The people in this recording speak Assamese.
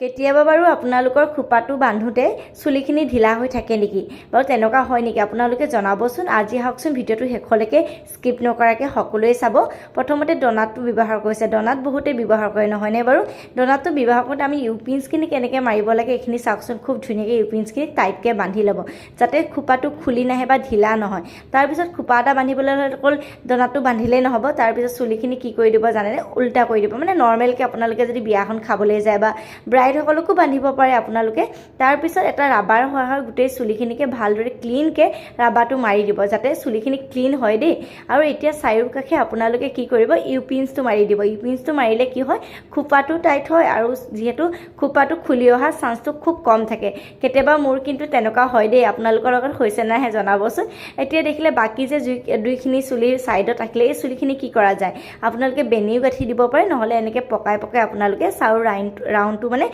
কেতিয়াবা বাৰু আপোনালোকৰ খোপাটো বান্ধোতে চুলিখিনি ঢিলা হৈ থাকে নেকি? বাৰু তেনেকুৱা হয় নেকি? আপোনালোকে জনাবচোন। আজি আহকচোন ভিডিঅ'টো শেষলৈকে স্কিপ নকৰাকৈ সকলোৱে চাব। প্ৰথমতে ডনাটটো ব্যৱহাৰ কৰিছে। ডনাট বহুতে ব্যৱহাৰ কৰে নহয়নে বাৰু? ডনাটটো ব্যৱহাৰ কৰোঁতে আমি ইউপিনছখিনি কেনেকৈ মাৰিব লাগে এইখিনি চাওকচোন। খুব ধুনীয়াকৈ ইউপিনছখিনি টাইটকৈ বান্ধি ল'ব যাতে খোপাটো খুলি নাহে বা ঢিলা নহয়। তাৰপিছত খোপা এটা বান্ধিবলৈ হ'লে অকল ডনাটটো বান্ধিলেই নহ'ব। তাৰপিছত চুলিখিনি কি কৰি দিব জানেনে? উল্টা কৰি দিব। মানে নৰ্মেলকৈ আপোনালোকে যদি বিয়াখন খাবলৈ যায় বা সকলকো বান্ধিব পাৰে আপোনালোকে। তাৰপিছত এটা ৰাবাৰ সহায়ত গোটেই চুলিখিনিকে ভালদৰে ক্লিনকৈ ৰাবাৰটো মাৰি দিব যাতে চুলিখিনি ক্লিন হয় দেই। আৰু এতিয়া চাৰিওকাষে আপোনালোকে কি কৰিব? ইউপিনছটো মাৰি দিব। ইউপিনছটো মাৰিলে কি হয়? খোপাটো টাইট হয় আৰু যিহেতু খোপাটো খুলি অহা চান্সটো খুব কম থাকে। কেতিয়াবা মোৰ কিন্তু তেনেকুৱা হয় দেই। আপোনালোকৰ লগত হৈছে নাহে জনাবচোন। এতিয়া দেখিলে বাকী যে দুইখিনি চুলিৰ ছাইডত থাকিলে এই চুলিখিনি কি কৰা যায়? আপোনালোকে বেনিও গাঁঠি দিব পাৰে, নহ'লে এনেকৈ পকাই পকাই আপোনালোকে চাউৰ ৰাউণ্ডটো মানে